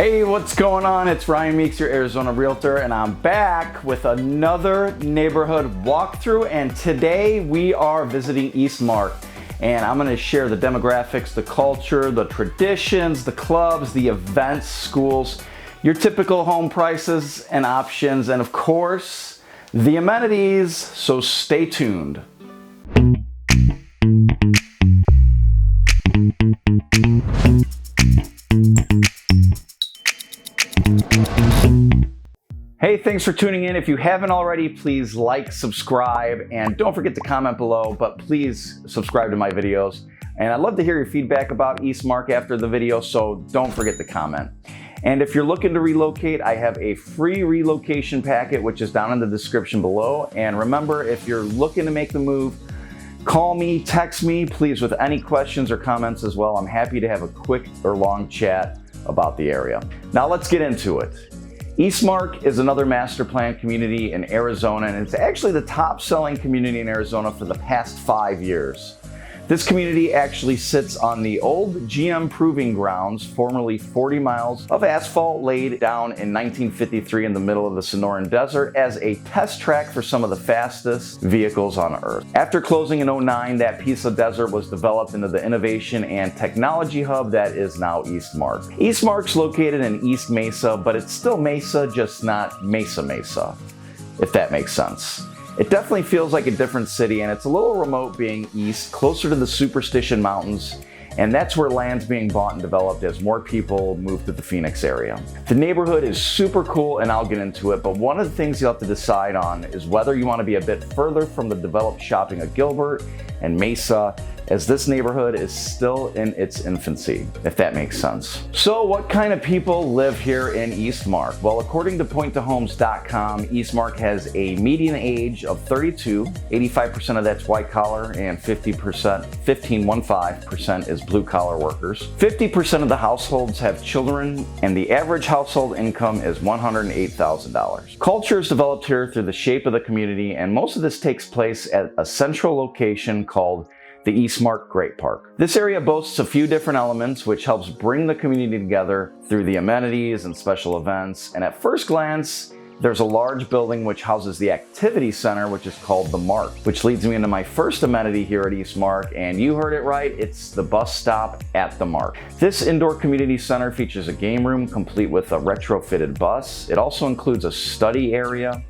Hey, what's going on? It's Ryan Meeks, your Arizona Realtor, and I'm back with another neighborhood walkthrough. And today we are visiting EASTMARK, and I'm going to share the demographics, the culture, the traditions, the clubs, the events, schools, your typical home prices and options, and of course, the amenities. So stay tuned. Hey, thanks for tuning in. If you haven't already, please like, subscribe, and don't forget to comment below, but please subscribe to my videos. And I'd love to hear your feedback about EASTMARK after the video, so don't forget to comment. And if you're looking to relocate, I have a free relocation packet, which is down in the description below. And remember, if you're looking to make the move, call me, text me, please, with any questions or comments as well. I'm happy to have a quick or long chat about the area. Now let's get into it. EASTMARK is another master plan community in Arizona, and it's actually the top selling community in Arizona for the past 5 years. This community actually sits on the old GM proving grounds, formerly 40 miles of asphalt laid down in 1953 in the middle of the Sonoran Desert as a test track for some of the fastest vehicles on Earth. After closing in 2009, that piece of desert was developed into the innovation and technology hub that is now EASTMARK. EASTMARK's located in East Mesa, but it's still Mesa, just not Mesa, if that makes sense. It definitely feels like a different city, and it's a little remote being east, closer to the Superstition Mountains, and that's where land's being bought and developed as more people move to the Phoenix area. The neighborhood is super cool, and I'll get into it, but one of the things you have to decide on is whether you want to be a bit further from the developed shopping of Gilbert and Mesa, as this neighborhood is still in its infancy, if that makes sense. So what kind of people live here in EASTMARK? Well, according to pointtohomes.com, EASTMARK has a median age of 32, 85% of that's white collar, and 15% is blue collar workers. 50% of the households have children, and the average household income is $108,000. Culture is developed here through the shape of the community, and most of this takes place at a central location called the EASTMARK Great Park. This area boasts a few different elements which helps bring the community together through the amenities and special events. And at first glance, there's a large building which houses the activity center, which is called the Mark, which leads me into my first amenity here at EASTMARK, and you heard it right, it's the bus stop at the Mark. This indoor community center features a game room complete with a retrofitted bus. It also includes a study area,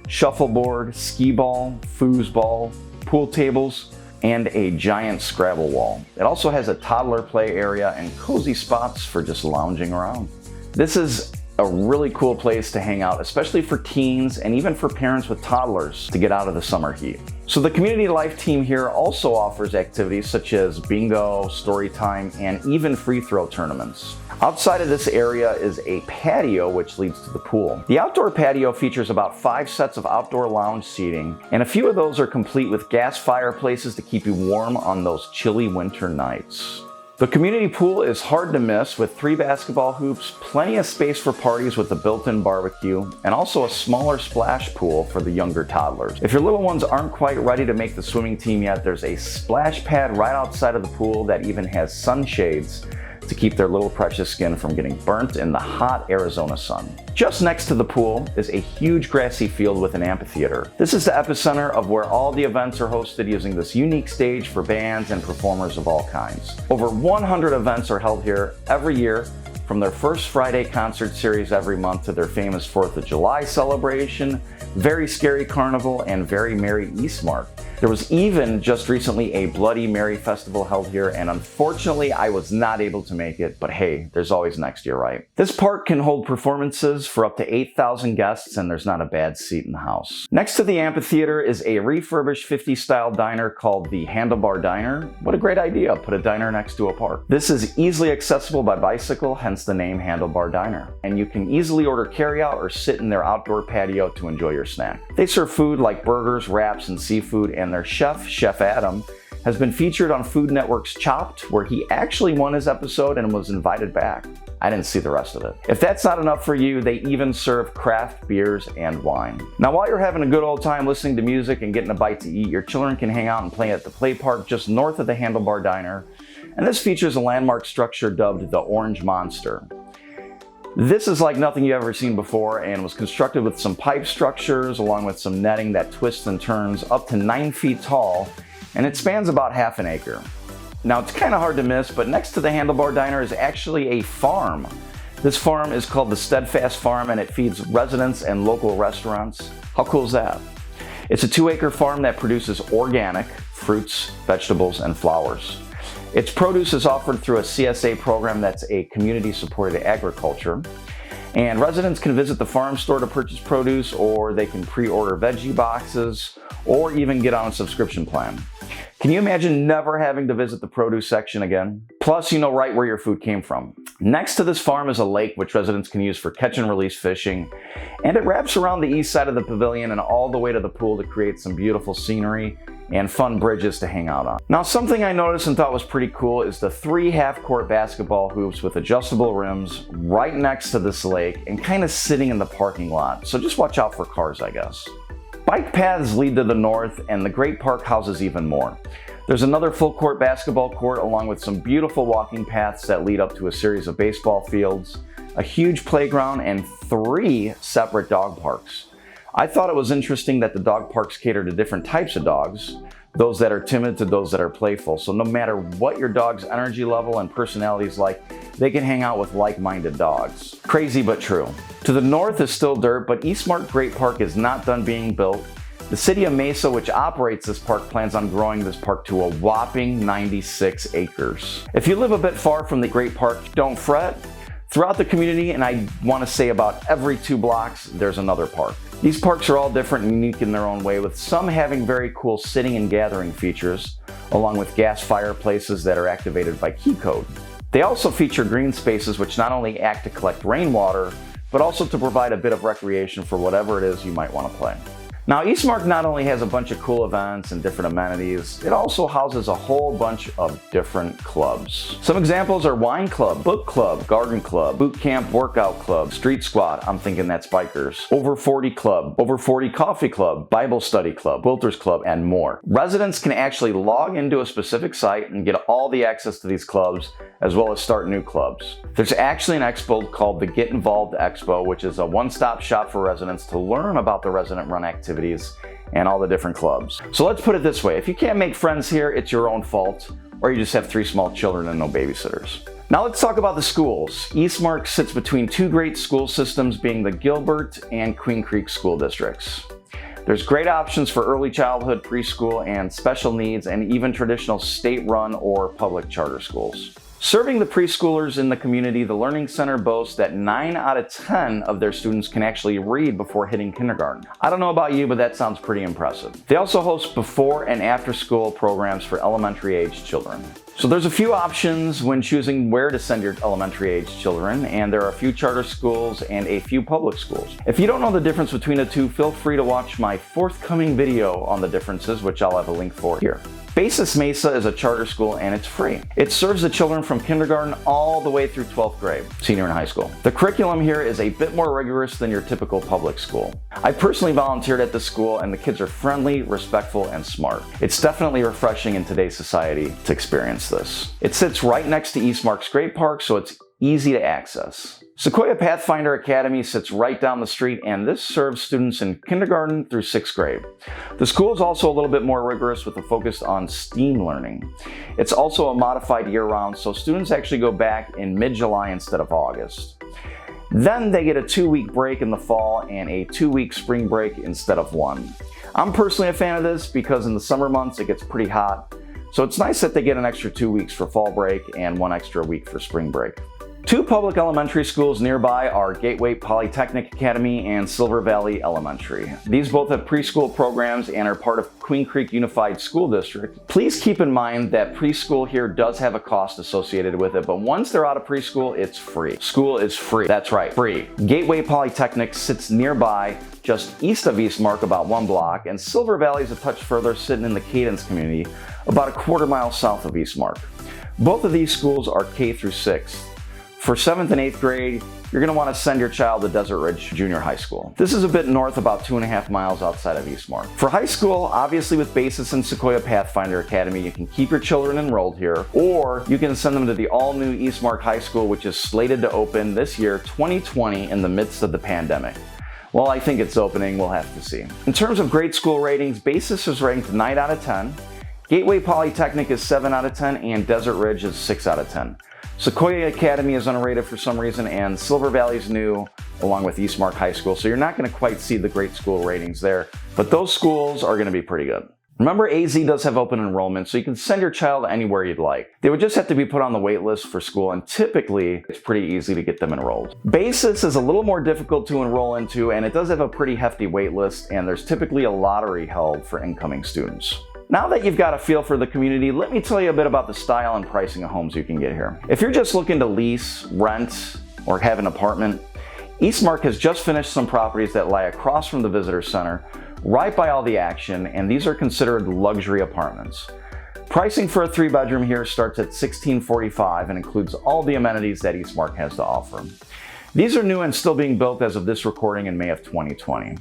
shuffleboard, skee ball, foosball, pool tables, and a giant Scrabble wall. It also has a toddler play area and cozy spots for just lounging around. This is a really cool place to hang out, especially for teens and even for parents with toddlers to get out of the summer heat. So the community life team here also offers activities such as bingo, story time, and even free throw tournaments. Outside of this area is a patio which leads to the pool. The outdoor patio features about 5 sets of outdoor lounge seating, and a few of those are complete with gas fireplaces to keep you warm on those chilly winter nights. The community pool is hard to miss with 3 basketball hoops, plenty of space for parties with a built-in barbecue, and also a smaller splash pool for the younger toddlers. If your little ones aren't quite ready to make the swimming team yet, there's a splash pad right outside of the pool that even has sunshades to keep their little precious skin from getting burnt in the hot Arizona sun. Just next to the pool is a huge grassy field with an amphitheater. This is the epicenter of where all the events are hosted using this unique stage for bands and performers of all kinds. Over 100 events are held here every year, from their first Friday concert series every month to their famous 4th of July celebration, Very Scary Carnival, and Very Merry EASTMARK. There was even just recently a Bloody Mary festival held here, and unfortunately I was not able to make it, but hey, there's always next year, right? This park can hold performances for up to 8,000 guests, and there's not a bad seat in the house. Next to the amphitheater is a refurbished 50s style diner called the Handlebar Diner. What a great idea, put a diner next to a park. This is easily accessible by bicycle, hence the name Handlebar Diner. And you can easily order carryout or sit in their outdoor patio to enjoy your snack. They serve food like burgers, wraps, and seafood, and their chef, Chef Adam, has been featured on Food Network's Chopped, where he actually won his episode and was invited back. I didn't see the rest of it. If that's not enough for you, they even serve craft beers and wine. Now, while you're having a good old time listening to music and getting a bite to eat, your children can hang out and play at the play park just north of the Handlebar Diner. And this features a landmark structure dubbed the Orange Monster. This is like nothing you've ever seen before and was constructed with some pipe structures along with some netting that twists and turns up to 9 feet tall, and it spans about half an acre. Now it's kind of hard to miss, but next to the Handlebar Diner is actually a farm. This farm is called the Steadfast Farm and it feeds residents and local restaurants. How cool is that? It's a 2-acre farm that produces organic fruits, vegetables, and flowers. Its produce is offered through a CSA program that's a community-supported agriculture. And residents can visit the farm store to purchase produce, or they can pre-order veggie boxes, or even get on a subscription plan. Can you imagine never having to visit the produce section again? Plus, you know right where your food came from. Next to this farm is a lake which residents can use for catch and release fishing, and it wraps around the east side of the pavilion and all the way to the pool to create some beautiful scenery and fun bridges to hang out on. Now, something I noticed and thought was pretty cool is the 3 half-court basketball hoops with adjustable rims right next to this lake and kind of sitting in the parking lot. So just watch out for cars, I guess. Bike paths lead to the north, and the Great Park houses even more. There's another full-court basketball court along with some beautiful walking paths that lead up to a series of baseball fields, a huge playground, and 3 separate dog parks. I thought it was interesting that the dog parks cater to different types of dogs, those that are timid to those that are playful. So no matter what your dog's energy level and personality is like, they can hang out with like-minded dogs. Crazy but true. To the north is still dirt, but EASTMARK Great Park is not done being built. The city of Mesa, which operates this park, plans on growing this park to a whopping 96 acres. If you live a bit far from the Great Park, don't fret. Throughout the community, and I want to say about every 2 blocks, there's another park. These parks are all different and unique in their own way, with some having very cool sitting and gathering features, along with gas fireplaces that are activated by key code. They also feature green spaces which not only act to collect rainwater, but also to provide a bit of recreation for whatever it is you might want to play. Now, EASTMARK not only has a bunch of cool events and different amenities, it also houses a whole bunch of different clubs. Some examples are Wine Club, Book Club, Garden Club, Boot Camp Workout Club, Street Squad, I'm thinking that's bikers, Over 40 Club, Over 40 Coffee Club, Bible Study Club, Quilters Club, and more. Residents can actually log into a specific site and get all the access to these clubs, as well as start new clubs. There's actually an expo called the Get Involved Expo, which is a one-stop shop for residents to learn about the resident-run activities and all the different clubs. So let's put it this way, if you can't make friends here, it's your own fault, or you just have 3 small children and no babysitters. Now let's talk about the schools. EASTMARK sits between 2 great school systems, being the Gilbert and Queen Creek school districts. There's great options for early childhood, preschool, and special needs, and even traditional state-run or public charter schools. Serving the preschoolers in the community, the Learning Center boasts that 9 out of 10 of their students can actually read before hitting kindergarten. I don't know about you, but that sounds pretty impressive. They also host before and after school programs for elementary age children. So there's a few options when choosing where to send your elementary age children, and there are a few charter schools and a few public schools. If you don't know the difference between the two, feel free to watch my forthcoming video on the differences, which I'll have a link for here. EASTMARK Mesa is a charter school and it's free. It serves the children from kindergarten all the way through 12th grade, senior in high school. The curriculum here is a bit more rigorous than your typical public school. I personally volunteered at this school and the kids are friendly, respectful, and smart. It's definitely refreshing in today's society to experience this. It sits right next to EASTMARK's Great Park, so it's easy to access. Sequoia Pathfinder Academy sits right down the street, and this serves students in kindergarten through 6th grade. The school is also a little bit more rigorous with a focus on STEAM learning. It's also a modified year-round, so students actually go back in mid-July instead of August. Then they get a 2-week break in the fall and a 2-week spring break instead of 1. I'm personally a fan of this because in the summer months it gets pretty hot, so it's nice that they get an extra 2 weeks for fall break and 1 extra week for spring break. 2 public elementary schools nearby are Gateway Polytechnic Academy and Silver Valley Elementary. These both have preschool programs and are part of Queen Creek Unified School District. Please keep in mind that preschool here does have a cost associated with it, but once they're out of preschool, it's free. School is free. That's right, free. Gateway Polytechnic sits nearby, just east of EASTMARK, about 1 block, and Silver Valley is a touch further, sitting in the Cadence community, about a quarter mile south of EASTMARK. Both of these schools are K through 6th. For 7th and 8th grade, you're going to want to send your child to Desert Ridge Junior High School. This is a bit north, about 2.5 miles outside of EASTMARK. For high school, obviously with basis in Sequoia Pathfinder Academy, you can keep your children enrolled here, or you can send them to the all-new EASTMARK High School, which is slated to open this year, 2020, in the midst of the pandemic. Well, I think it's opening, we'll have to see. In terms of grade school ratings, basis is ranked 9 out of 10, Gateway Polytechnic is 7 out of 10, and Desert Ridge is 6 out of 10. Sequoia Academy is unrated for some reason, and Silver Valley's new, along with EASTMARK High School, so you're not going to quite see the great school ratings there, but those schools are going to be pretty good. Remember, AZ does have open enrollment, so you can send your child anywhere you'd like. They would just have to be put on the wait list for school, and typically it's pretty easy to get them enrolled. Basis is a little more difficult to enroll into, and it does have a pretty hefty wait list, and there's typically a lottery held for incoming students. Now that you've got a feel for the community, let me tell you a bit about the style and pricing of homes you can get here. If you're just looking to lease, rent, or have an apartment, EASTMARK has just finished some properties that lie across from the visitor center, right by all the action, and these are considered luxury apartments. Pricing for a 3-bedroom here starts at $1,645 and includes all the amenities that EASTMARK has to offer. These are new and still being built as of this recording in May of 2020.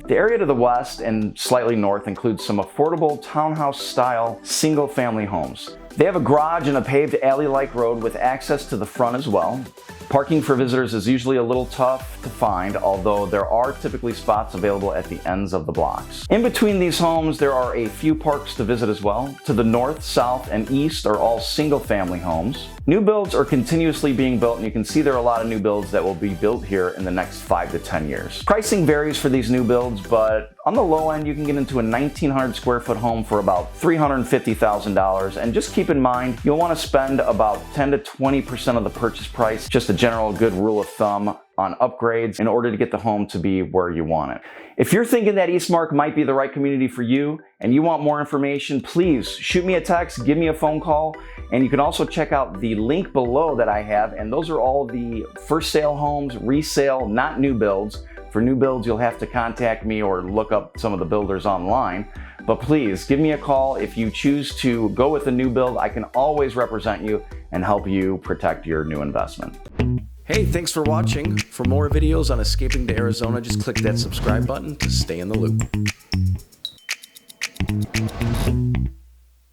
The area to the west and slightly north includes some affordable townhouse-style single-family homes. They have a garage and a paved alley-like road with access to the front as well. Parking for visitors is usually a little tough to find, although there are typically spots available at the ends of the blocks. In between these homes, there are a few parks to visit as well. To the north, south, and east are all single-family homes. New builds are continuously being built, and you can see there are a lot of new builds that will be built here in the next 5 to 10 years. Pricing varies for these new builds, but on the low end, you can get into a 1,900 square foot home for about $350,000. And just keep in mind, you'll want to spend about 10 to 20% of the purchase price, just a general good rule of thumb, on upgrades in order to get the home to be where you want it. If you're thinking that EASTMARK might be the right community for you and you want more information, please shoot me a text, give me a phone call, and you can also check out the link below that I have, and those are all the first sale homes, resale, not new builds. For new builds, you'll have to contact me or look up some of the builders online. But please give me a call if you choose to go with a new build. I can always represent you and help you protect your new investment. Hey, thanks for watching. For more videos on escaping to Arizona, just click that subscribe button to stay in the loop.